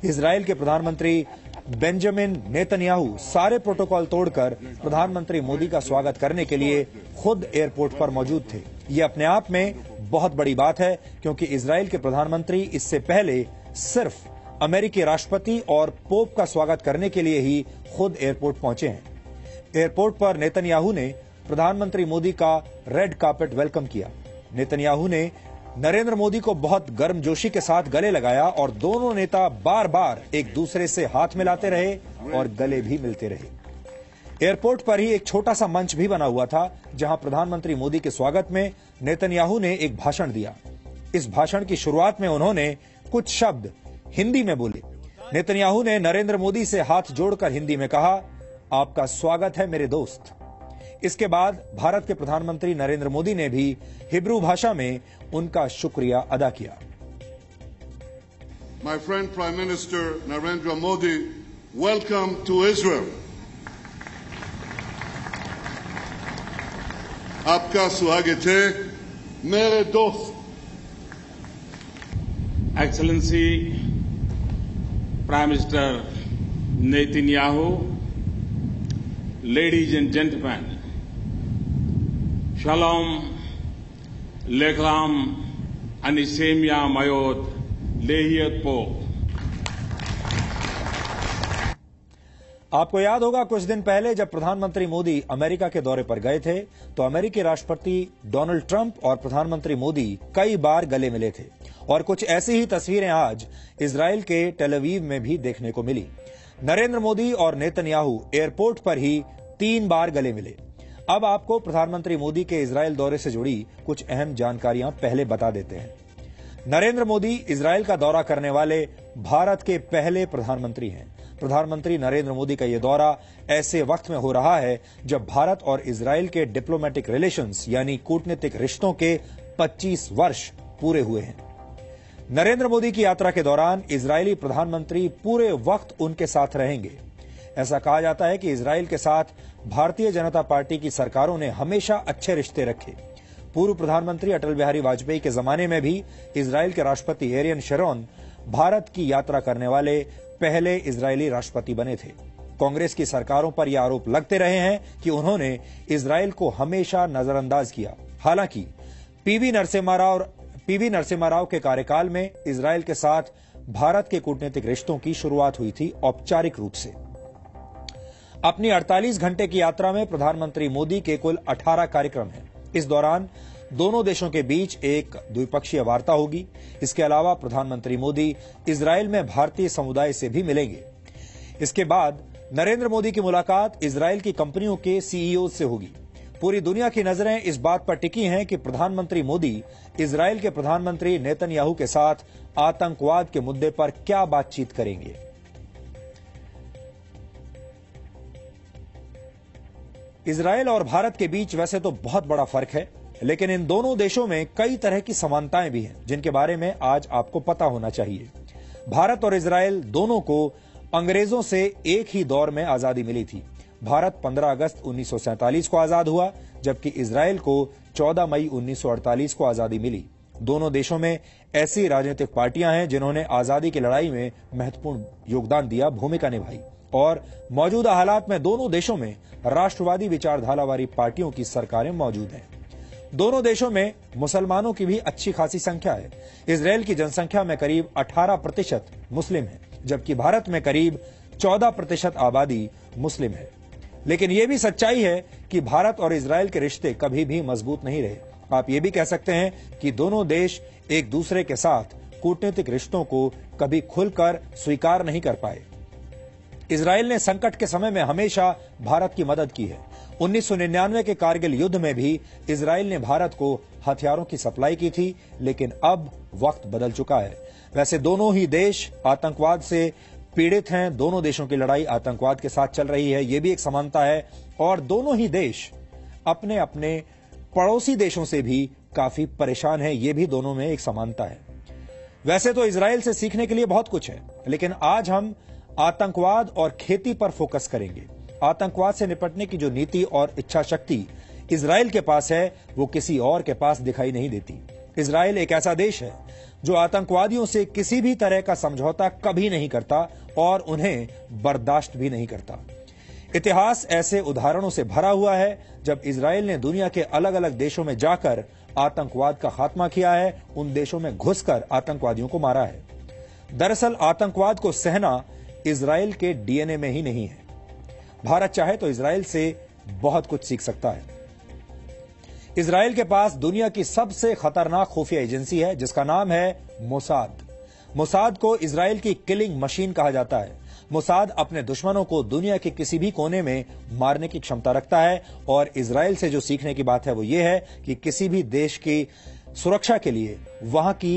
Israel के प्रधानमंत्री Benjamin Netanyahu सारे प्रोटोकॉल तोड़कर प्रधानमंत्री मोदी का स्वागत करने के लिए खुद एयरपोर्ट पर मौजूद थे। ये अपने आप में बहुत बड़ी बात है, क्योंकि इजराइल के प्रधानमंत्री इससे पहले सिर्फ अमेरिकी राष्ट्रपति और पोप का स्वागत करने के लिए ही खुद एयरपोर्ट पहुंचे हैं। एयरपोर्ट पर नेतन्याहू ने प्रधानमंत्री मोदी का रेड कार्पेट वेलकम किया। नेतन्याहू ने नरेंद्र मोदी को बहुत गर्मजोशी के साथ गले लगाया और दोनों नेता बार बार एक दूसरे से हाथ मिलाते रहे और गले भी मिलते रहे। एयरपोर्ट पर ही एक छोटा सा मंच भी बना हुआ था, जहां प्रधानमंत्री मोदी के स्वागत में नेतन्याहू ने एक भाषण दिया। इस भाषण की शुरुआत में उन्होंने कुछ शब्द हिंदी में बोले। नेतन्याहू ने नरेंद्र मोदी से हाथ जोड़कर हिंदी में कहा, आपका स्वागत है मेरे दोस्त। इसके बाद भारत के प्रधानमंत्री नरेंद्र मोदी ने भी हिब्रू भाषा में उनका शुक्रिया अदा किया। My friend Prime Minister Narendra Modi, welcome to Israel. आपका स्वागत है मेरे दोस्त। Excellency Prime Minister Netanyahu, ladies and gentlemen, Shalom, Lekram, Anisemia Mayot, Lehiat Po। आपको याद होगा कुछ दिन पहले जब प्रधानमंत्री मोदी अमेरिका के दौरे पर गए थे, तो अमेरिकी राष्ट्रपति डोनाल्ड ट्रंप और प्रधानमंत्री मोदी कई बार गले मिले थे। और कुछ ऐसी ही तस्वीरें आज इजराइल के टेल अवीव में भी देखने को मिली। नरेंद्र मोदी और नेतन्याहू एयरपोर्ट पर ही 3 बार गले मिले। अब आपको प्रधानमंत्री मोदी के इजराइल दौरे से जुड़ी कुछ अहम जानकारियां पहले बता देते हैं। नरेंद्र मोदी इजराइल का दौरा करने वाले भारत के पहले प्रधानमंत्री हैं। प्रधानमंत्री नरेंद्र मोदी का यह दौरा ऐसे वक्त में हो रहा है जब भारत और इजराइल के डिप्लोमेटिक रिलेशंस यानी कूटनीतिक रिश्तों के 25 वर्ष पूरे हुए हैं। नरेंद्र मोदी की यात्रा के दौरान इजरायली प्रधानमंत्री पूरे वक्त उनके साथ रहेंगे। ऐसा कहा जाता है कि इजराइल के साथ भारतीय जनता पार्टी की सरकारों ने हमेशा अच्छे रिश्ते रखे। पूर्व प्रधानमंत्री अटल बिहारी वाजपेयी के जमाने में भी इजराइल के राष्ट्रपति एरियन शेरोन भारत की यात्रा करने वाले पहले इजरायली राष्ट्रपति बने थे। कांग्रेस की सरकारों पर यह आरोप लगते रहे हैं कि उन्होंने इजराइल को हमेशा नजरअंदाज किया। हालांकि पीवी नरसिम्हा राव के कार्यकाल में इजराइल के साथ भारत के कूटनीतिक रिश्तों की शुरुआत हुई थी औपचारिक रूप से। अपनी 48 घंटे की यात्रा में प्रधानमंत्री मोदी के कुल 18 कार्यक्रम हैं। इस दौरान दोनों देशों के बीच एक द्विपक्षीय वार्ता होगी। इसके अलावा प्रधानमंत्री मोदी इजराइल में भारतीय समुदाय से भी मिलेंगे। इसके बाद नरेंद्र मोदी की मुलाकात इजराइल की कंपनियों के सीईओ से होगी। पूरी दुनिया की नजरें इस बात पर टिकी हैं कि प्रधानमंत्री मोदी इजराइल के प्रधानमंत्री नेतन्याहू के साथ आतंकवाद के मुद्दे पर क्या बातचीत करेंगे। इजराइल और भारत के बीच वैसे तो बहुत बड़ा फर्क है, लेकिन इन दोनों देशों में कई तरह की समानताएं भी हैं, जिनके बारे में आज आपको पता होना चाहिए। भारत और इजराइल दोनों को अंग्रेजों से एक ही दौर में आजादी मिली थी। भारत 15 अगस्त 1947 को आजाद हुआ, जबकि इजराइल को 14 मई 1948 को आजादी मिली। दोनों देशों में ऐसी राजनीतिक पार्टियां हैं जिन्होंने आजादी की लड़ाई में महत्वपूर्ण योगदान दिया, भूमिका निभाई। और मौजूदा हालात में दोनों देशों में राष्ट्रवादी विचारधारा वाली पार्टियों की सरकारें मौजूद हैं। दोनों देशों में मुसलमानों की भी अच्छी खासी संख्या है। इजराइल की जनसंख्या में करीब 18% मुस्लिम है, जबकि भारत में करीब 14% आबादी मुस्लिम है। लेकिन यह भी सच्चाई है कि भारत और इजराइल के रिश्ते कभी भी मजबूत नहीं रहे। आप ये भी कह सकते हैं कि दोनों देश एक दूसरे के साथ कूटनीतिक रिश्तों को कभी खुलकर स्वीकार नहीं कर पाए। इजराइल ने संकट के समय में हमेशा भारत की मदद की है। 1999 के कारगिल युद्ध में भी इजराइल ने भारत को हथियारों की सप्लाई की थी, लेकिन अब वक्त बदल चुका है। वैसे दोनों ही देश आतंकवाद से पीड़ित हैं। दोनों देशों की लड़ाई आतंकवाद के साथ चल रही है, यह भी एक समानता है। और दोनों ही देश अपने अपने पड़ोसी देशों से भी काफी परेशान है, यह भी दोनों में एक समानता है। वैसे तो इजराइल से सीखने के लिए बहुत कुछ है, लेकिन आज हम आतंकवाद और खेती पर फोकस करेंगे। आतंकवाद से निपटने की जो नीति और इच्छा शक्ति इजराइल के पास है, वो किसी और के पास दिखाई नहीं देती। इजराइल एक ऐसा देश है जो आतंकवादियों से किसी भी तरह का समझौता कभी नहीं करता और उन्हें बर्दाश्त भी नहीं करता। इतिहास ऐसे उदाहरणों से भरा हुआ है जब इजराइल ने दुनिया के अलग अलग देशों में जाकर आतंकवाद का खात्मा किया है, उन देशों में घुसकर आतंकवादियों को मारा है। दरअसल आतंकवाद को सहना इजराइल के डीएनए में ही नहीं है। भारत चाहे तो इजराइल से बहुत कुछ सीख सकता है। इजराइल के पास दुनिया की सबसे खतरनाक खुफिया एजेंसी है जिसका नाम है मोसाद। मोसाद को इजराइल की किलिंग मशीन कहा जाता है। मोसाद अपने दुश्मनों को दुनिया के किसी भी कोने में मारने की क्षमता रखता है और इजराइल से जो सीखने की बात है वो ये है कि किसी भी देश की सुरक्षा के लिए वहां की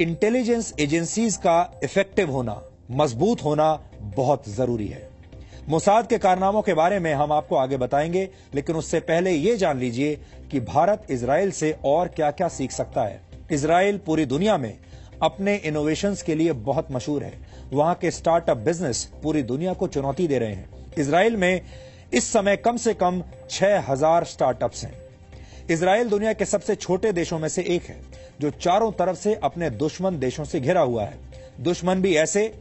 इंटेलिजेंस एजेंसीज का इफेक्टिव होना, मजबूत होना बहुत जरूरी है। मोसाद के कारनामों के बारे में हम आपको आगे बताएंगे, लेकिन उससे पहले यह जान लीजिए कि भारत इजराइल से और क्या क्या सीख सकता है। इजराइल पूरी दुनिया में अपने इनोवेशंस के लिए बहुत मशहूर है। वहां के स्टार्टअप बिजनेस पूरी दुनिया को चुनौती दे रहे हैं। इजराइल में इस समय कम से कम 6000 स्टार्टअप्स हैं। इजराइल दुनिया के सबसे छोटे देशों में से एक है जो चारों तरफ से अपने दुश्मन देशों से घिरा हुआ है। दुश्मन भी ऐसे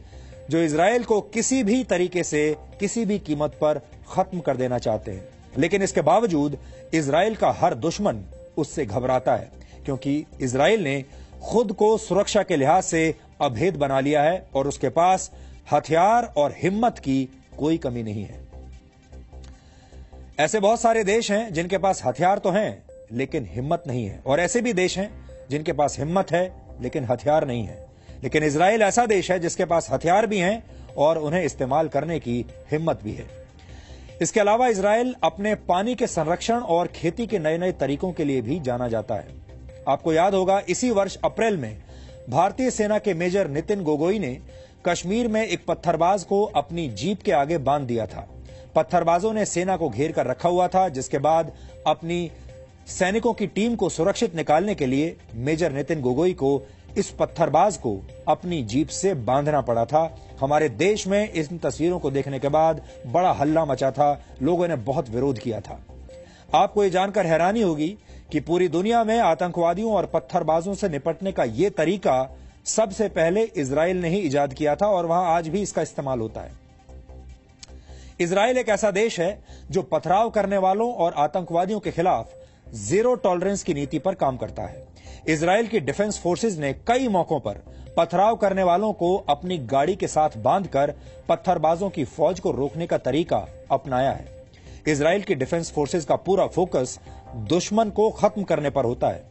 जो इजराइल को किसी भी तरीके से, किसी भी कीमत पर खत्म कर देना चाहते हैं। लेकिन इसके बावजूद इजराइल का हर दुश्मन उससे घबराता है, क्योंकि इजराइल ने खुद को सुरक्षा के लिहाज से अभेद बना लिया है और उसके पास हथियार और हिम्मत की कोई कमी नहीं है। ऐसे बहुत सारे देश हैं जिनके पास हथियार तो हैं लेकिन हिम्मत नहीं है, और ऐसे भी देश हैं जिनके पास हिम्मत है लेकिन हथियार नहीं है। लेकिन इजराइल ऐसा देश है जिसके पास हथियार भी हैं और उन्हें इस्तेमाल करने की हिम्मत भी है। इसके अलावा इजराइल अपने पानी के संरक्षण और खेती के नए नए तरीकों के लिए भी जाना जाता है। आपको याद होगा, इसी वर्ष अप्रैल में भारतीय सेना के मेजर नितिन गोगोई ने कश्मीर में एक पत्थरबाज को अपनी जीप के आगे बांध दिया था। पत्थरबाजों ने सेना को घेर कर रखा हुआ था, जिसके बाद अपनी सैनिकों की टीम को सुरक्षित निकालने के लिए मेजर नितिन गोगोई को इस पत्थरबाज को अपनी जीप से बांधना पड़ा था। हमारे देश में इन तस्वीरों को देखने के बाद बड़ा हल्ला मचा था, लोगों ने बहुत विरोध किया था। आपको ये जानकर हैरानी होगी कि पूरी दुनिया में आतंकवादियों और पत्थरबाजों से निपटने का ये तरीका सबसे पहले इजराइल ने ही इजाद किया था और वहां आज भी इसका इस्तेमाल होता है। इजराइल एक ऐसा देश है जो पथराव करने वालों और आतंकवादियों के खिलाफ जीरो टॉलरेंस की नीति पर काम करता है। इजराइल की डिफेंस फोर्सेज ने कई मौकों पर पथराव करने वालों को अपनी गाड़ी के साथ बांधकर पत्थरबाजों की फौज को रोकने का तरीका अपनाया है। इजराइल की डिफेंस फोर्सेज का पूरा फोकस दुश्मन को खत्म करने पर होता है।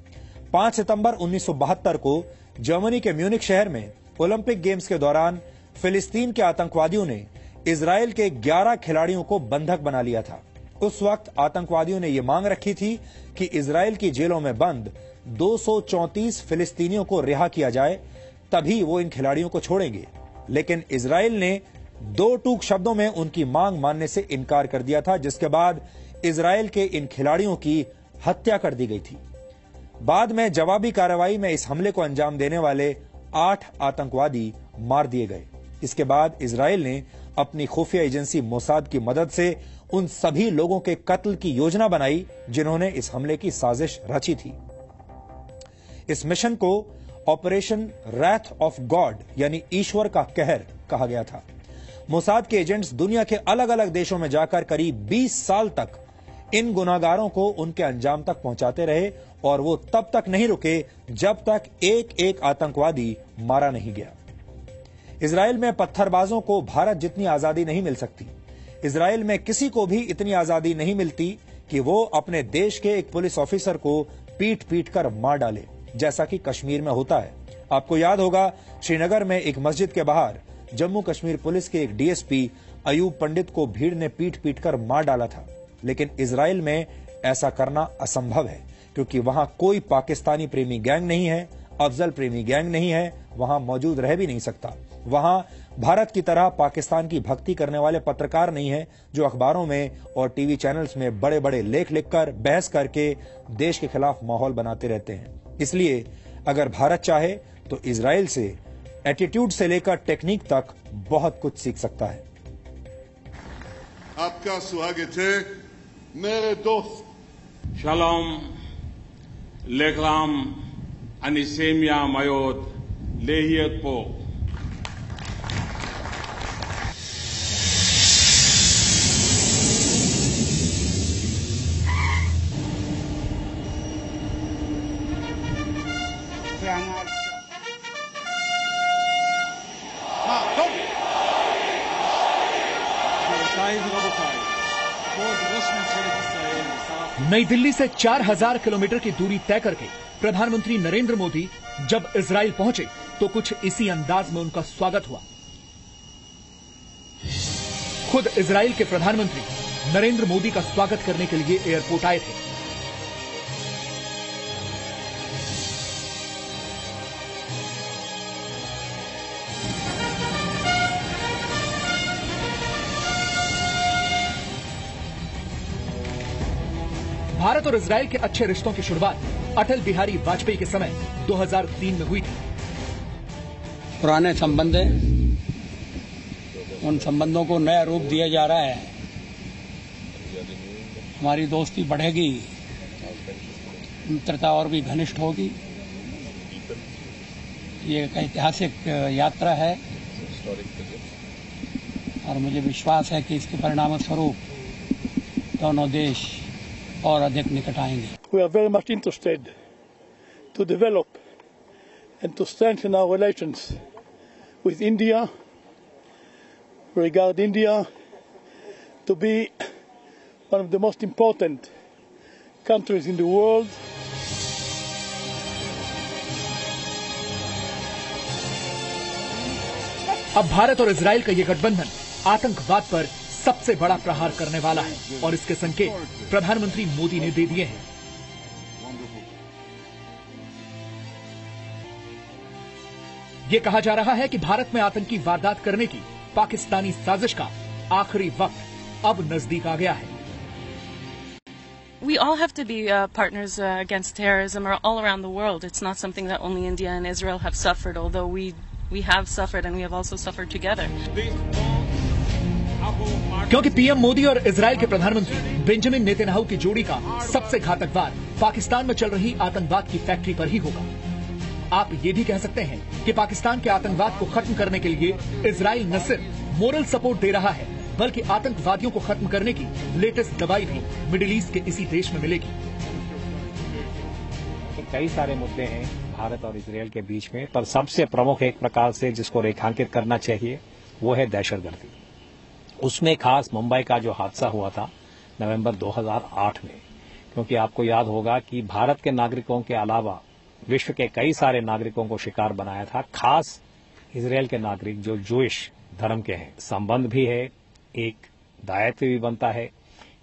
5 सितंबर 1972 को जर्मनी के म्यूनिख शहर में ओलंपिक गेम्स के दौरान फिलिस्तीन के आतंकवादियों ने इजराइल के 11 खिलाड़ियों को बंधक बना लिया था। उस वक्त आतंकवादियों ने यह मांग रखी थी कि इजराइल की जेलों में बंद 234 फिलिस्तीनियों को रिहा किया जाए, तभी वो इन खिलाड़ियों को छोड़ेंगे। लेकिन इजराइल ने दो टूक शब्दों में उनकी मांग मानने से इनकार कर दिया था, जिसके बाद इजराइल के इन खिलाड़ियों की हत्या कर दी गई थी। बाद में जवाबी कार्रवाई में इस हमले को अंजाम देने वाले 8 आतंकवादी मार दिए गए। इसके बाद इजराइल ने अपनी खुफिया एजेंसी मोसाद की मदद से उन सभी लोगों के कत्ल की योजना बनाई जिन्होंने इस हमले की साजिश रची थी। इस मिशन को ऑपरेशन रैथ ऑफ गॉड यानी ईश्वर का कहर कहा गया था। मोसाद के एजेंट्स दुनिया के अलग अलग देशों में जाकर करीब 20 साल तक इन गुनाहगारों को उनके अंजाम तक पहुंचाते रहे और वो तब तक नहीं रुके जब तक एक एक आतंकवादी मारा नहीं गया। इजराइल में पत्थरबाजों को भारत जितनी आजादी नहीं मिल सकती। इजराइल में किसी को भी इतनी आजादी नहीं मिलती कि वो अपने देश के एक पुलिस ऑफिसर को पीट पीट कर मार डाले, जैसा कि कश्मीर में होता है। आपको याद होगा, श्रीनगर में एक मस्जिद के बाहर जम्मू कश्मीर पुलिस के एक डीएसपी अयूब पंडित को भीड़ ने पीट पीट कर मार डाला था। लेकिन इजराइल में ऐसा करना असंभव है, क्योंकि वहां कोई पाकिस्तानी प्रेमी गैंग नहीं है, अफजल प्रेमी गैंग नहीं है, वहां मौजूद रह भी नहीं सकता। वहां भारत की तरह पाकिस्तान की भक्ति करने वाले पत्रकार नहीं है जो अखबारों में और टीवी चैनल्स में बड़े बड़े लेख लिखकर बहस करके देश के खिलाफ माहौल बनाते रहते हैं। इसलिए अगर भारत चाहे तो इजराइल से एटीट्यूड से लेकर टेक्निक तक बहुत कुछ सीख सकता है। आपका स्वागत है मेरे दोस्त। Shalom, Lekram, אני סמיה מאוד להיות פה. नई दिल्ली से 4000 किलोमीटर की दूरी तय करके प्रधानमंत्री नरेंद्र मोदी जब इजराइल पहुंचे तो कुछ इसी अंदाज में उनका स्वागत हुआ। खुद इजराइल के प्रधानमंत्री नरेंद्र मोदी का स्वागत करने के लिए एयरपोर्ट आए थे। भारत और इजराइल के अच्छे रिश्तों की शुरुआत अटल बिहारी वाजपेयी के समय 2003 में हुई थी। पुराने संबंध हैं, उन संबंधों को नया रूप दिया जा रहा है। हमारी दोस्ती बढ़ेगी, मित्रता और भी घनिष्ठ होगी। ये एक ऐतिहासिक यात्रा है और मुझे विश्वास है कि इसके परिणाम स्वरूप दोनों देश और अधिक निकट आएंगे। We are very much interested to develop and to strengthen our relations with India. We regard India to be one of the most important countries in the world. अब भारत और इजराइल का ये गठबंधन आतंकवाद पर सबसे बड़ा प्रहार करने वाला है और इसके संकेत प्रधानमंत्री मोदी ने दे दिए हैं। ये कहा जा रहा है कि भारत में आतंकी वारदात करने की पाकिस्तानी साजिश का आखिरी वक्त अब नजदीक आ गया है। We all have to be partners against terrorism all around the world. It's not something that only India and Israel have suffered, although we have suffered and we have also suffered together. क्योंकि PM Modi और Israel के प्रधानमंत्री Benjamin Netanyahu की जोड़ी का सबसे घातक वार पाकिस्तान में चल रही आतंकवाद की फैक्ट्री पर ही होगा। आप ये भी कह सकते हैं कि पाकिस्तान के आतंकवाद को खत्म करने के लिए इजराइल न सिर्फ मोरल सपोर्ट दे रहा है बल्कि आतंकवादियों को खत्म करने की लेटेस्ट दवाई भी मिडिल ईस्ट के इसी देश में मिलेगी। कई सारे मुद्दे हैं भारत और इजराइल के बीच में, पर सबसे प्रमुख एक प्रकार से जिसको रेखांकित करना चाहिए वो है दहशतगर्दी। उसमें खास मुंबई का जो हादसा हुआ था नवंबर 2008 में, क्योंकि आपको याद होगा कि भारत के नागरिकों के अलावा विश्व के कई सारे नागरिकों को शिकार बनाया था, खास इजराइल के नागरिक जो जूइश धर्म के हैं। संबंध भी है, एक दायित्व भी बनता है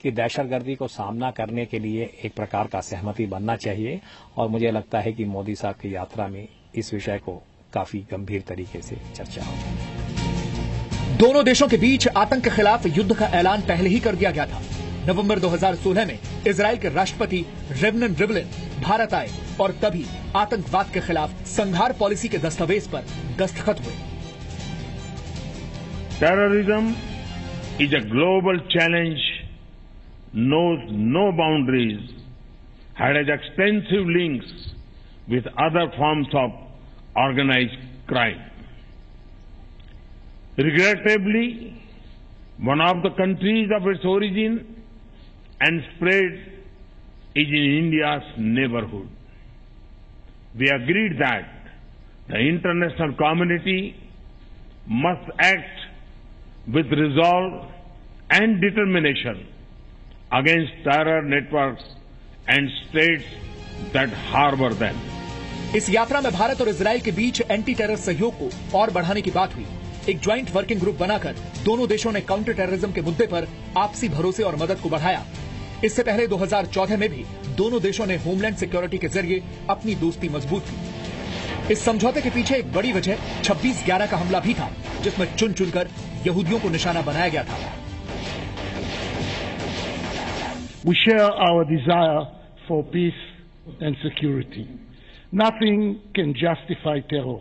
कि दहशतगर्दी को सामना करने के लिए एक प्रकार का सहमति बनना चाहिए और मुझे लगता है कि मोदी साहब की यात्रा में इस विषय को काफी गंभीर तरीके से चर्चा होगी। दोनों देशों के बीच आतंक के खिलाफ युद्ध का ऐलान पहले ही कर दिया गया था। नवंबर 2016 में इजराइल के राष्ट्रपति रेवनन रिवलिन भारत आए और तभी आतंकवाद के खिलाफ संघार पॉलिसी के दस्तावेज पर दस्तखत हुए। Terrorism is a global challenge, knows no boundaries, has extensive links with other forms of organized crime. Regrettably, one of the countries of its origin and spread is in India's neighborhood. We agreed that the international community must act with resolve and determination against terror networks and states that harbor them. इस यात्रा में भारत और Israel के बीच anti terror सहयोग को और बढ़ाने की बात हुई। एक ज्वाइंट वर्किंग ग्रुप बनाकर दोनों देशों ने काउंटर टेररिज्म के मुद्दे पर आपसी भरोसे और मदद को बढ़ाया। इससे पहले 2014 में भी दोनों देशों ने होमलैंड सिक्योरिटी के जरिए अपनी दोस्ती मजबूत की। इस समझौते के पीछे एक बड़ी वजह 26/11 का हमला भी था, जिसमें चुन चुनकर यहूदियों को निशाना बनाया गया था। We share our desire for peace and security. Nothing can justify terror.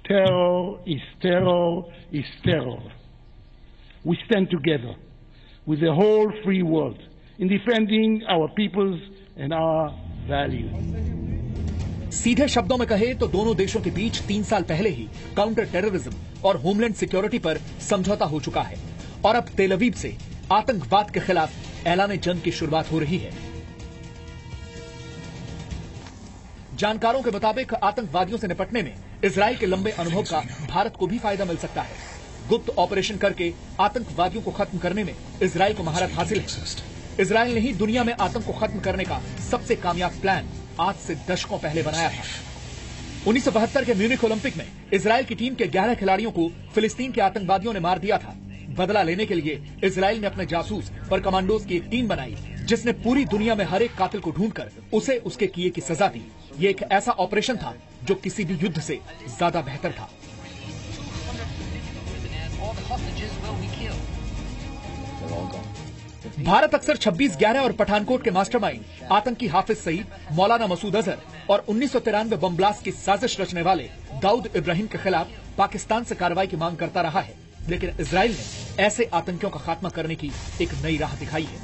Terror is terror is terror. We stand together with the whole free world in defending our peoples and our values. सीधे शब्दों में कहे तो दोनों देशों के बीच 3 साल पहले ही काउंटर टेररिज्म और होमलैंड सिक्योरिटी पर समझौता हो चुका है और अब तेल अवीव से आतंकवाद के खिलाफ ऐलान जंग की शुरुआत हो रही है। जानकारों के मुताबिक आतंकवादियों से निपटने में इजराइल के लंबे अनुभव का भारत को भी फायदा मिल सकता है। गुप्त ऑपरेशन करके आतंकवादियों को खत्म करने में इजराइल को महारत हासिल है। इजराइल ने ही दुनिया में आतंक को खत्म करने का सबसे कामयाब प्लान आज से दशकों पहले बनाया था। 1972 के म्यूनिख ओलंपिक में इजराइल की टीम के 11 खिलाड़ियों को फिलिस्तीन के आतंकवादियों ने मार दिया था। बदला लेने के लिए इजराइल ने अपने जासूस और कमांडोज की एक टीम बनाई जिसने पूरी दुनिया में हर एक कातिल को ढूंढकर उसे उसके किए की सजा दी। ये एक ऐसा ऑपरेशन था जो किसी भी युद्ध से ज्यादा बेहतर था। भारत अक्सर 26/11 और पठानकोट के मास्टरमाइंड आतंकी हाफिज सईद, मौलाना मसूद अजहर और 1993 बम ब्लास्ट की साजिश रचने वाले दाऊद इब्राहिम के खिलाफ पाकिस्तान से कार्रवाई की मांग करता रहा है, लेकिन इजराइल ने ऐसे आतंकियों का खात्मा करने की एक नई राह दिखाई है।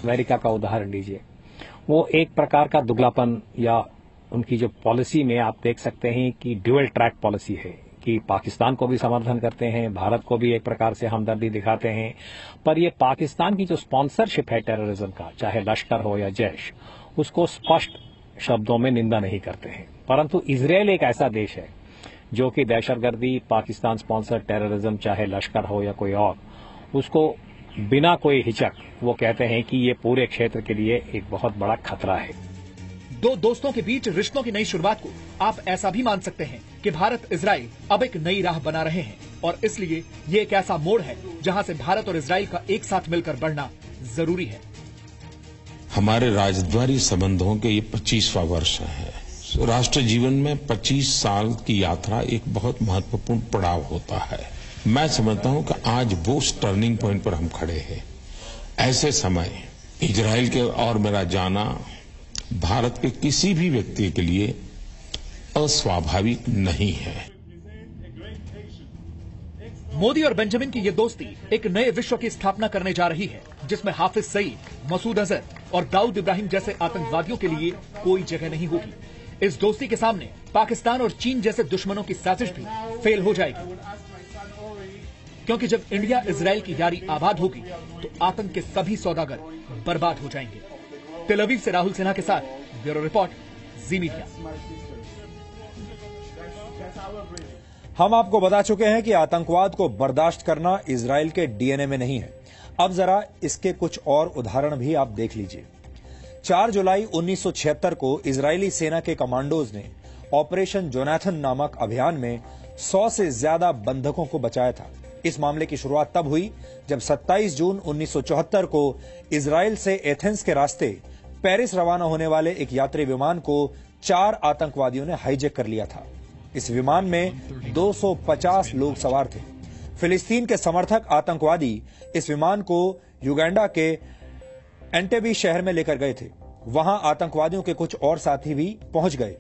अमेरिका का उदाहरण लीजिए, वो एक प्रकार का दुगलापन या उनकी जो पॉलिसी में आप देख सकते हैं कि ड्यूअल ट्रैक पॉलिसी है कि पाकिस्तान को भी समर्थन करते हैं, भारत को भी एक प्रकार से हमदर्दी दिखाते हैं, पर ये पाकिस्तान की जो स्पॉन्सरशिप है टेररिज्म का, चाहे लश्कर हो या जैश, उसको स्पष्ट शब्दों में निंदा नहीं करते हैं। परंतु इजराइल एक ऐसा देश है जो कि दहशतगर्दी, पाकिस्तान स्पॉन्सर टेररिज्म, चाहे लश्कर हो या कोई और, उसको बिना कोई हिचक वो कहते हैं कि ये पूरे क्षेत्र के लिए एक बहुत बड़ा खतरा है। दो दोस्तों के बीच रिश्तों की नई शुरुआत को आप ऐसा भी मान सकते हैं कि भारत इजराइल अब एक नई राह बना रहे हैं और इसलिए ये एक ऐसा मोड़ है जहां से भारत और इजराइल का एक साथ मिलकर बढ़ना जरूरी है। हमारे राजद्वारी संबंधों के ये 25वां वर्ष है। राष्ट्र जीवन में 25 साल की यात्रा एक बहुत महत्वपूर्ण पड़ाव होता है। मैं समझता हूं कि आज वो टर्निंग पॉइंट पर हम खड़े हैं। ऐसे समय इजराइल के और मेरा जाना भारत के किसी भी व्यक्ति के लिए अस्वाभाविक नहीं है। मोदी और बेंजामिन की ये दोस्ती एक नए विश्व की स्थापना करने जा रही है जिसमें हाफिज सईद, मसूद अजहर और दाऊद इब्राहिम जैसे आतंकवादियों के लिए कोई जगह नहीं होगी। इस दोस्ती के सामने पाकिस्तान और चीन जैसे दुश्मनों की साजिश भी फेल हो जाएगी, क्योंकि जब इंडिया इजराइल की यारी आबाद होगी तो आतंक के सभी सौदागर बर्बाद हो जाएंगे। तेल अवीव से राहुल सिन्हा के साथ ब्यूरो रिपोर्ट, जी मीडिया। हम आपको बता चुके हैं कि आतंकवाद को बर्दाश्त करना इजराइल के डीएनए में नहीं है। अब जरा इसके कुछ और उदाहरण भी आप देख लीजिए। 4 जुलाई 1976 को इजरायली सेना के कमांडोज ने ऑपरेशन जोनाथन नामक अभियान में 100 से ज्यादा बंधकों को बचाया था। इस मामले की शुरुआत तब हुई जब 27 जून 1974 को इजराइल से एथेंस के रास्ते पेरिस रवाना होने वाले एक यात्री विमान को 4 आतंकवादियों ने हाईजैक कर लिया था। इस विमान में 250 लोग सवार थे। फिलिस्तीन के समर्थक आतंकवादी इस विमान को युगांडा के एंटेबी शहर में लेकर गए थे। वहां आतंकवादियों के कुछ और साथी भी पहुंच गए।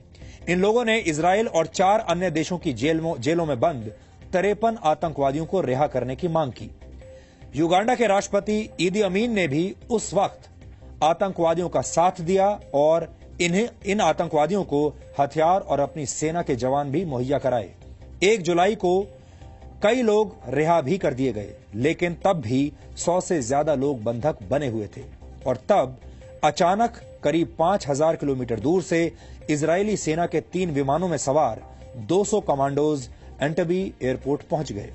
इन लोगों ने इजराइल और 4 अन्य देशों की जेलों में बंद 53 आतंकवादियों को रिहा करने की मांग की। युगांडा के राष्ट्रपति ईदी अमीन ने भी उस वक्त आतंकवादियों का साथ दिया और इन आतंकवादियों को हथियार और अपनी सेना के जवान भी मुहैया कराए। 1 जुलाई को कई लोग रिहा भी कर दिए गए, लेकिन तब भी 100 से ज्यादा लोग बंधक बने हुए थे। और तब अचानक करीब 5000 किलोमीटर दूर से इजरायली सेना के 3 विमानों में सवार 200 कमांडोज एंटेबी एयरपोर्ट पहुंच गए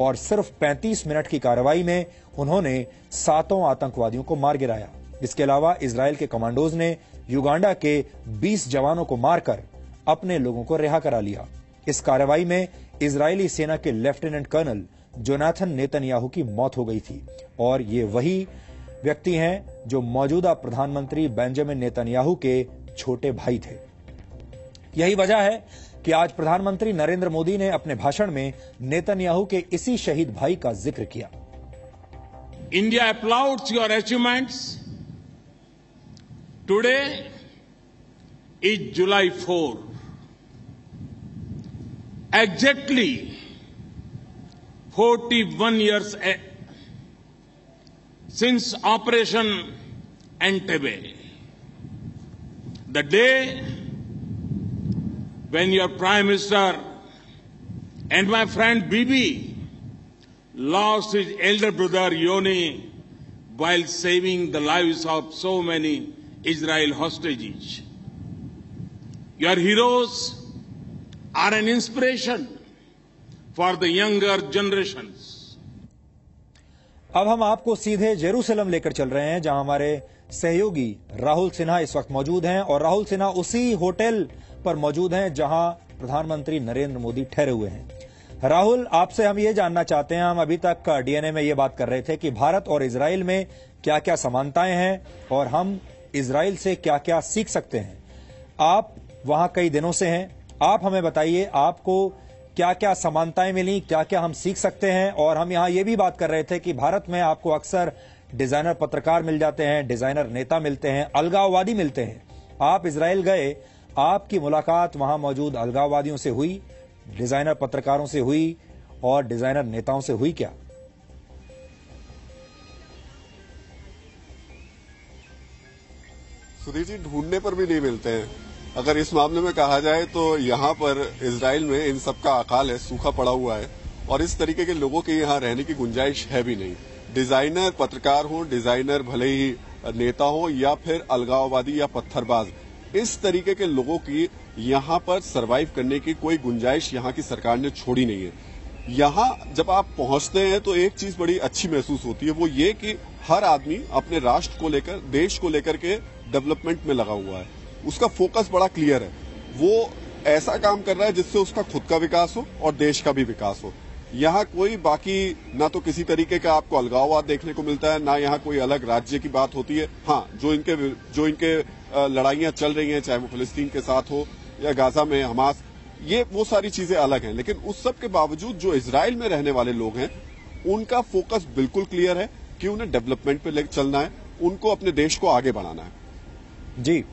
और सिर्फ 35 मिनट की कार्रवाई में उन्होंने 7 आतंकवादियों को मार गिराया। इसके अलावा इजराइल के कमांडोज ने युगांडा के 20 जवानों को मारकर अपने लोगों को रिहा करा लिया। इस कार्रवाई में इजरायली सेना के लेफ्टिनेंट कर्नल जोनाथन नेतन्याहू की मौत हो गई थी और ये वही व्यक्ति हैं जो मौजूदा प्रधानमंत्री बेंजामिन नेतन्याहू के छोटे भाई थे। यही वजह है कि आज प्रधानमंत्री नरेंद्र मोदी ने अपने भाषण में नेतन्याहू के इसी शहीद भाई का जिक्र किया। India applauds your achievements. Today is July 4. Exactly 41 years since Operation Entebbe. The day when your Prime Minister and my friend Bibi lost his elder brother Yoni while saving the lives of so many Israel hostages. Your heroes are an inspiration for the younger generations. अब हम आपको सीधे Jerusalem लेकर चल रहे हैं, जहां हमारे सहयोगी राहुल सिन्हा इस वक्त मौजूद हैं और राहुल सिन्हा उसी होटल पर मौजूद हैं जहां प्रधानमंत्री नरेंद्र मोदी ठहरे हुए हैं। राहुल, आपसे हम ये जानना चाहते हैं, हम अभी तक डीएनए में ये बात कर रहे थे कि भारत और इजराइल में क्या क्या समानताएं हैं और हम इजराइल से क्या क्या सीख सकते हैं। आप वहां कई दिनों से हैं, आप हमें बताइए आपको क्या क्या समानताएं मिली, क्या क्या हम सीख सकते हैं। और हम यहां ये भी बात कर रहे थे कि भारत में आपको अक्सर डिजाइनर पत्रकार मिल जाते हैं, डिजाइनर नेता मिलते हैं, अलगाववादी मिलते हैं। आप इजराइल गए, आपकी मुलाकात वहां मौजूद अलगाववादियों से हुई, डिजाइनर पत्रकारों से हुई और डिजाइनर नेताओं से हुई क्या? सुधीर जी, ढूंढने पर भी नहीं मिलते हैं। अगर इस मामले में कहा जाए तो यहाँ पर इजराइल में इन सबका अकाल है, सूखा पड़ा हुआ है और इस तरीके के लोगों के यहाँ रहने की गुंजाइश है भी नहीं। डिजाइनर पत्रकार हो, डिजाइनर भले ही नेता हो या फिर अलगाववादी या पत्थरबाज, इस तरीके के लोगों की यहाँ पर सरवाइव करने की कोई गुंजाइश यहाँ की सरकार ने छोड़ी नहीं है। यहाँ जब आप पहुंचते हैं तो एक चीज बड़ी अच्छी महसूस होती है, वो ये कि हर आदमी अपने राष्ट्र को लेकर, देश को लेकर के डेवलपमेंट में लगा हुआ है। उसका फोकस बड़ा क्लियर है, वो ऐसा काम कर रहा है जिससे उसका खुद का विकास हो और देश का भी विकास हो। यहाँ कोई बाकी ना तो किसी तरीके का आपको अलगाववाद देखने को मिलता है, ना यहाँ कोई अलग राज्य की बात होती है। हाँ, जो इनके लड़ाइयां चल रही हैं, चाहे वो फिलिस्तीन के साथ हो या गाजा में हमास, ये वो सारी चीजें अलग हैं। लेकिन उस सब के बावजूद जो इजराइल में रहने वाले लोग हैं, उनका फोकस बिल्कुल क्लियर है कि उन्हें डेवलपमेंट पे चलना है, उनको अपने देश को आगे बढ़ाना है। जी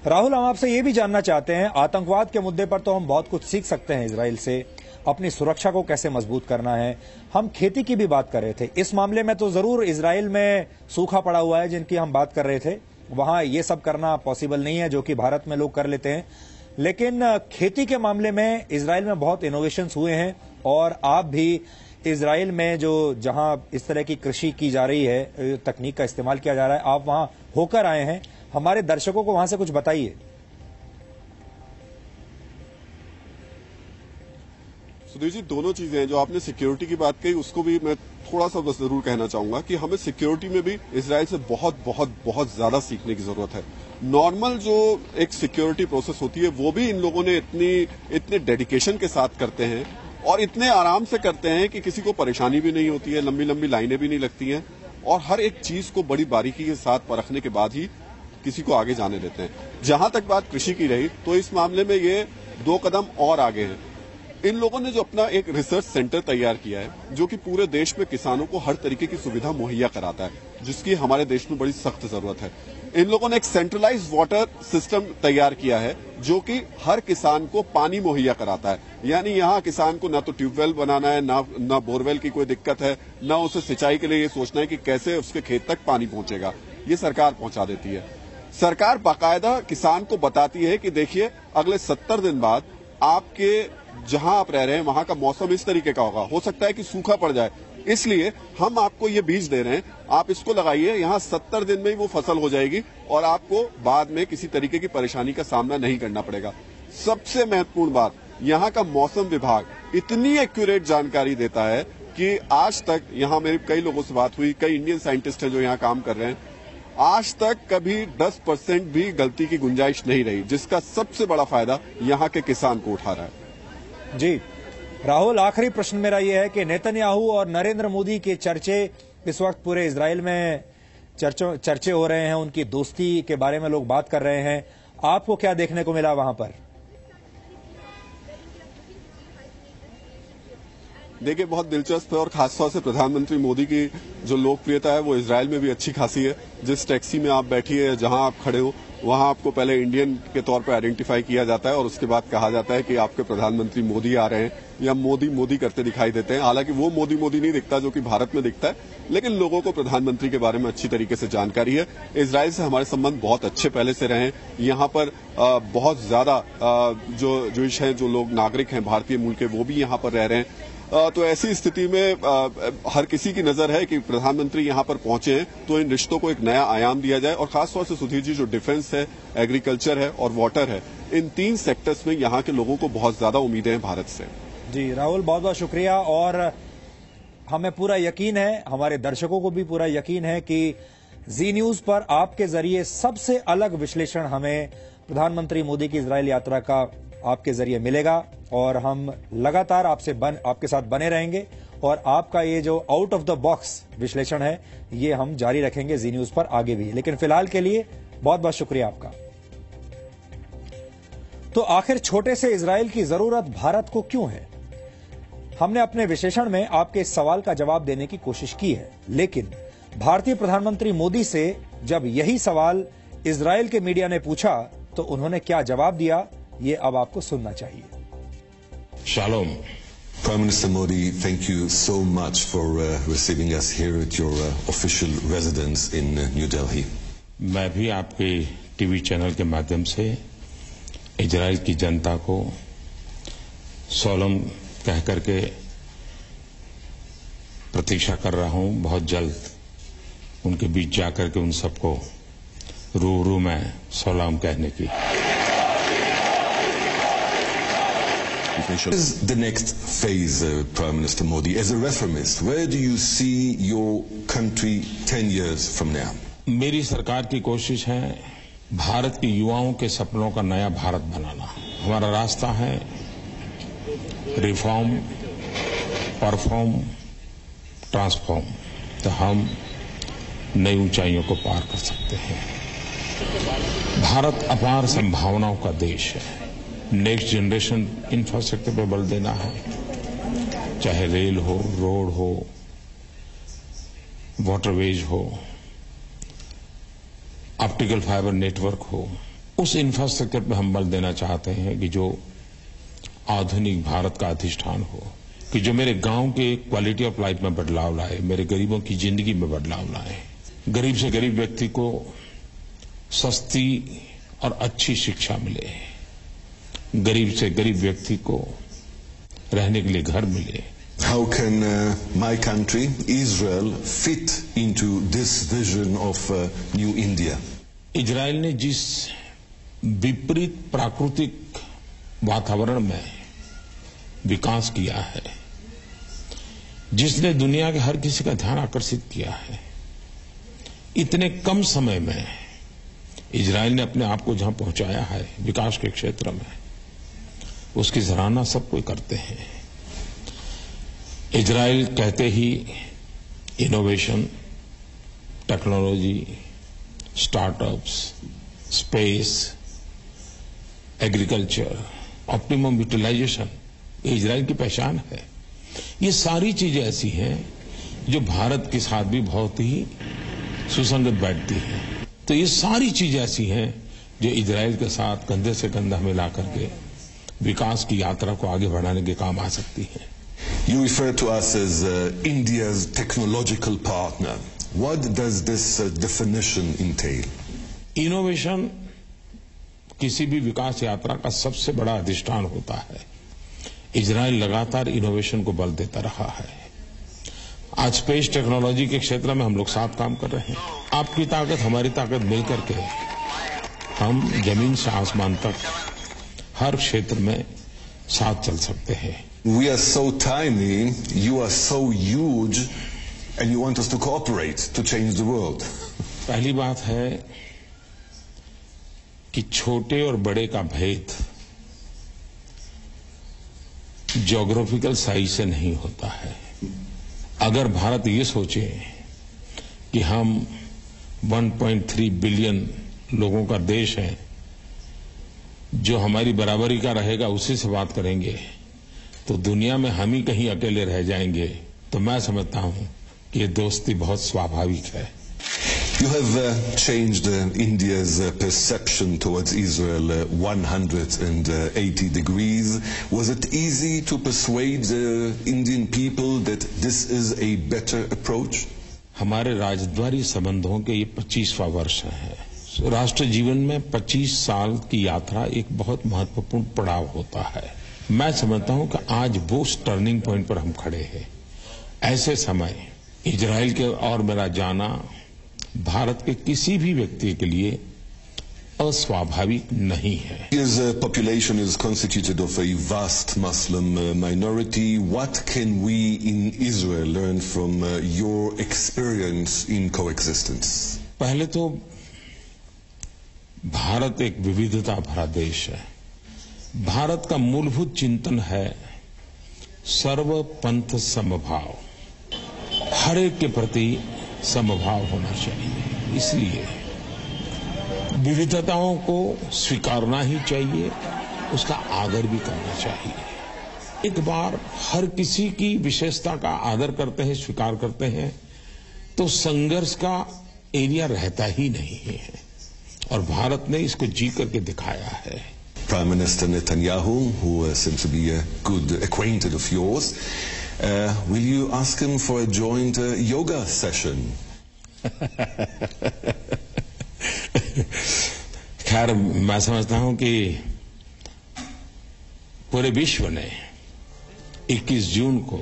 राहुल, हम आपसे ये भी जानना चाहते हैं, आतंकवाद के मुद्दे पर तो हम बहुत कुछ सीख सकते हैं इजराइल से, अपनी सुरक्षा को कैसे मजबूत करना है। हम खेती की भी बात कर रहे थे, इस मामले में तो जरूर इजराइल में सूखा पड़ा हुआ है जिनकी हम बात कर रहे थे, वहां ये सब करना पॉसिबल नहीं है जो कि भारत में लोग कर लेते हैं। लेकिन खेती के मामले में इजराइल में बहुत इनोवेशंस हुए हैं और आप भी इजराइल में जो जहां इस तरह की कृषि की जा रही है, तकनीक का इस्तेमाल किया जा रहा है, आप वहां होकर आए हैं, हमारे दर्शकों को वहां से कुछ बताइए। सुधीर जी, दोनों चीजें हैं। जो आपने सिक्योरिटी की बात कही उसको भी मैं थोड़ा सा बस जरूर कहना चाहूंगा कि हमें सिक्योरिटी में भी इजराइल से बहुत बहुत बहुत ज्यादा सीखने की जरूरत है। नॉर्मल जो एक सिक्योरिटी प्रोसेस होती है वो भी इन लोगों ने इतने डेडिकेशन के साथ करते हैं और इतने आराम से करते हैं कि किसी को परेशानी भी नहीं होती है, लंबी लंबी लाइनें भी नहीं लगती हैं और हर एक चीज को बड़ी बारीकी के साथ परखने के बाद ही किसी को आगे जाने देते हैं। जहां तक बात कृषि की रही तो इस मामले में ये 2 कदम और आगे हैं। इन लोगों ने जो अपना एक रिसर्च सेंटर तैयार किया है जो कि पूरे देश में किसानों को हर तरीके की सुविधा मुहैया कराता है, जिसकी हमारे देश में बड़ी सख्त जरूरत है। इन लोगों ने एक सेंट्रलाइज्ड वाटर सिस्टम तैयार किया है जो कि हर किसान को पानी मुहैया कराता है। यानी यहाँ किसान को ना तो ट्यूबवेल बनाना है, ना बोरवेल की कोई दिक्कत है, ना उसे सिंचाई के लिए ये सोचना है कि कैसे उसके खेत तक पानी पहुंचेगा, ये सरकार पहुंचा देती है। सरकार बाकायदा किसान को बताती है कि देखिए अगले 70 दिन बाद आपके जहां आप रह रहे हैं वहां का मौसम इस तरीके का होगा, हो सकता है कि सूखा पड़ जाए, इसलिए हम आपको ये बीज दे रहे हैं, आप इसको लगाइए, यहाँ 70 दिन में ही वो फसल हो जाएगी और आपको बाद में किसी तरीके की परेशानी का सामना नहीं करना पड़ेगा। सबसे महत्वपूर्ण बात, यहाँ का मौसम विभाग इतनी एक्यूरेट जानकारी देता है कि आज तक, यहाँ मेरी कई लोगों से बात हुई, कई इंडियन साइंटिस्ट हैं जो यहाँ काम कर रहे हैं, आज तक कभी 10% भी गलती की गुंजाइश नहीं रही, जिसका सबसे बड़ा फायदा यहाँ के किसान को उठा रहा है। जी राहुल, आखिरी प्रश्न मेरा यह है कि नेतन्याहू और नरेंद्र मोदी के चर्चे इस वक्त पूरे इजराइल में चर्चे हो रहे हैं, उनकी दोस्ती के बारे में लोग बात कर रहे हैं, आपको क्या देखने को मिला वहां पर? देखिए, बहुत दिलचस्प है और खासतौर से प्रधानमंत्री मोदी की जो लोकप्रियता है वो इजराइल में भी अच्छी खासी है। जिस टैक्सी में आप बैठिए, जहां आप खड़े हो, वहां आपको पहले इंडियन के तौर पर आइडेंटिफाई किया जाता है और उसके बाद कहा जाता है कि आपके प्रधानमंत्री मोदी आ रहे हैं या मोदी मोदी करते दिखाई देते हैं। हालांकि वो मोदी मोदी नहीं दिखता जो कि भारत में दिखता है, लेकिन लोगों को प्रधानमंत्री के बारे में अच्छी तरीके से जानकारी है। इजराइल से हमारे संबंध बहुत अच्छे पहले से रहे हैं। यहाँ पर बहुत ज्यादा जो जूइश हैं, जो लोग नागरिक हैं भारतीय मूल के, वो भी यहाँ पर रह रहे हैं। तो ऐसी स्थिति में हर किसी की नजर है कि प्रधानमंत्री यहां पर पहुंचे हैं तो इन रिश्तों को एक नया आयाम दिया जाए और खासतौर से सुधीर जी, जो डिफेंस है, एग्रीकल्चर है और वाटर है, इन 3 सेक्टर्स में यहां के लोगों को बहुत ज्यादा उम्मीदें हैं भारत से। जी राहुल, बहुत बहुत शुक्रिया। और हमें पूरा यकीन है, हमारे दर्शकों को भी पूरा यकीन है कि जी न्यूज पर आपके जरिए सबसे अलग विश्लेषण हमें प्रधानमंत्री मोदी की इजराइल यात्रा का आपके जरिए मिलेगा और हम लगातार आपके साथ बने रहेंगे और आपका ये जो आउट ऑफ द बॉक्स विश्लेषण है ये हम जारी रखेंगे जी न्यूज पर आगे भी। लेकिन फिलहाल के लिए बहुत बहुत शुक्रिया आपका। तो आखिर छोटे से इजराइल की जरूरत भारत को क्यों है? हमने अपने विश्लेषण में आपके इस सवाल का जवाब देने की कोशिश की है, लेकिन भारतीय प्रधानमंत्री मोदी से जब यही सवाल इजराइल के मीडिया ने पूछा तो उन्होंने क्या जवाब दिया, ये अब आपको सुनना चाहिए। Shalom. Prime Minister Modi, thank you so much for receiving us here at your official residence in New Delhi. मैं भी आपके टीवी चैनल के माध्यम से इजराइल की जनता को सोलम कह करके प्रतीक्षा कर रहा हूं बहुत जल्द उनके बीच जाकर के उन सबको रूबरू में सलाम कहने की। What is the next phase, Prime Minister Modi? As a reformist, where do you see your country 10 years from now? मेरी सरकार की कोशिश है भारत के युवाओं के सपनों का नया भारत बनाना। हमारा रास्ता है रिफॉर्म, परफॉर्म, ट्रांसफॉर्म। तो हम नई ऊंचाइयों को पार कर सकते हैं। भारत अपार संभावनाओं का देश है। नेक्स्ट जनरेशन इंफ्रास्ट्रक्चर पर बल देना है, चाहे रेल हो, रोड हो, वाटरवेज हो, ऑप्टिकल फाइबर नेटवर्क हो। उस इंफ्रास्ट्रक्चर पर हम बल देना चाहते हैं कि जो आधुनिक भारत का अधिष्ठान हो, कि जो मेरे गांव के क्वालिटी ऑफ लाइफ में बदलाव लाए, मेरे गरीबों की जिंदगी में बदलाव लाए। गरीब से गरीब व्यक्ति को सस्ती और अच्छी शिक्षा मिले, गरीब से गरीब व्यक्ति को रहने के लिए घर मिले। How can my country, Israel, fit into this vision of new India? Israel ने जिस विपरीत प्राकृतिक वातावरण में विकास किया है, जिसने दुनिया के हर किसी का ध्यान आकर्षित किया है, इतने कम समय में इजराइल ने अपने आप को जहां पहुंचाया है विकास के क्षेत्र में, उसकी सराहना सब कोई करते हैं। इजराइल कहते ही innovation, technology, startups, space, agriculture, optimum utilisation, ये इजराइल की पहचान है। ये सारी चीजें ऐसी हैं जो भारत के साथ भी बहुत ही सुसंगत बैठती हैं। तो ये सारी चीजें ऐसी हैं जो इजराइल के साथ कंधे से कंधा मिला करके विकास की यात्रा को आगे बढ़ाने के काम आ सकती है। You refer to us as India's technological partner. What does this definition entail? Innovation किसी भी विकास यात्रा का सबसे बड़ा अधिष्ठान होता है। इजराइल लगातार इनोवेशन को बल देता रहा है। आज स्पेस टेक्नोलॉजी के क्षेत्र में हम लोग साथ काम कर रहे हैं। आपकी ताकत, हमारी ताकत मिलकर के हम जमीन से आसमान तक हर क्षेत्र में साथ चल सकते हैं। We are so tiny, you are so huge, and you want us to cooperate to change the world. पहली बात है कि छोटे और बड़े का भेद ज्योग्राफिकल साइज से नहीं होता है। अगर भारत ये सोचे कि हम 1.3 बिलियन लोगों का देश है, जो हमारी बराबरी का रहेगा उसी से बात करेंगे, तो दुनिया में हम ही कहीं अकेले रह जाएंगे। तो मैं समझता हूं कि ये दोस्ती बहुत स्वाभाविक है। You have changed India's perception towards Israel 180 degrees. Was it easy to persuade the Indian people that this is a better approach? हमारे राजद्वारी संबंधों के ये 25वां वर्ष है। राष्ट्र जीवन में 25 साल की यात्रा एक बहुत महत्वपूर्ण पड़ाव होता है। मैं समझता हूं कि आज वो टर्निंग पॉइंट पर हम खड़े हैं। ऐसे समय इजराइल के और मेरा जाना भारत के किसी भी व्यक्ति के लिए अस्वाभाविक नहीं है। His population is constituted of a vast Muslim minority. What can we in Israel learn from your experience in coexistence? पहले तो भारत एक विविधता भरा देश है। भारत का मूलभूत चिंतन है सर्व पंथ समभाव, हर एक के प्रति समभाव होना चाहिए। इसलिए विविधताओं को स्वीकारना ही चाहिए, उसका आदर भी करना चाहिए। एक बार हर किसी की विशेषता का आदर करते हैं, स्वीकार करते हैं, तो संघर्ष का एरिया रहता ही नहीं है और भारत ने इसको जी करके दिखाया है। Prime Minister Netanyahu, who seems to be a good acquaintance of yours, will you ask him for a joint yoga session? खैर, मैं समझता हूं कि पूरे विश्व ने 21 जून को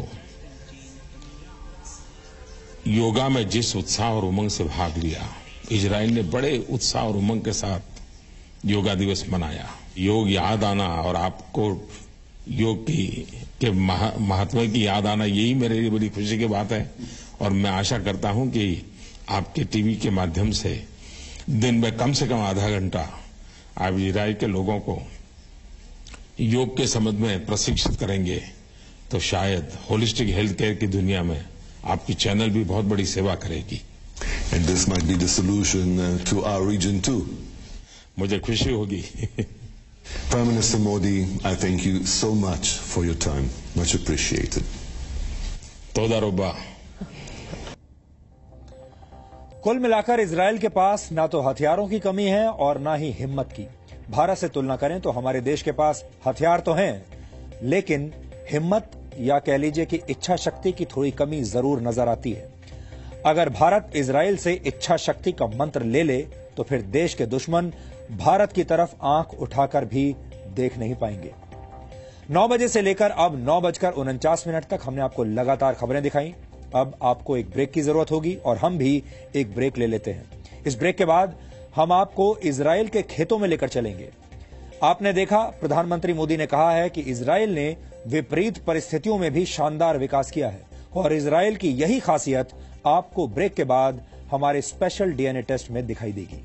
योगा में जिस उत्साह और उमंग से भाग लिया, इजराइल ने बड़े उत्साह और उमंग के साथ योगा दिवस मनाया। योग याद आना और आपको योग के महत्व की याद आना, यही मेरे लिए बड़ी खुशी की बात है। और मैं आशा करता हूं कि आपके टीवी के माध्यम से दिन में कम से कम आधा घंटा आप इजराइल के लोगों को योग के संबंध में प्रशिक्षित करेंगे, तो शायद होलिस्टिक हेल्थ केयर की दुनिया में आपकी चैनल भी बहुत बड़ी सेवा करेगी। And this might be the solution to our region too. मुझे खुशी होगी। Prime Minister Modi, I thank you so much for your time. Much appreciated. तोदा रोबा। कुल मिलाकर इजराइल के पास ना तो हथियारों की कमी है और ना ही हिम्मत की। भारत से तुलना करें तो हमारे देश के पास हथियार तो हैं, लेकिन हिम्मत या कह लीजिए कि इच्छा शक्ति की थोड़ी कमी जरूर नजर आती है। अगर भारत इजराइल से इच्छा शक्ति का मंत्र ले ले तो फिर देश के दुश्मन भारत की तरफ आंख उठाकर भी देख नहीं पाएंगे। 9 बजे से लेकर अब 9:49 तक हमने आपको लगातार खबरें दिखाई। अब आपको एक ब्रेक की जरूरत होगी और हम भी एक ब्रेक ले लेते हैं। इस ब्रेक के बाद हम आपको इजराइल के खेतों में लेकर चलेंगे। आपने देखा, प्रधानमंत्री मोदी ने कहा है कि इजराइल ने विपरीत परिस्थितियों में भी शानदार विकास किया है और इजराइल की यही खासियत आपको ब्रेक के बाद हमारे स्पेशल डीएनए टेस्ट में दिखाई देगी।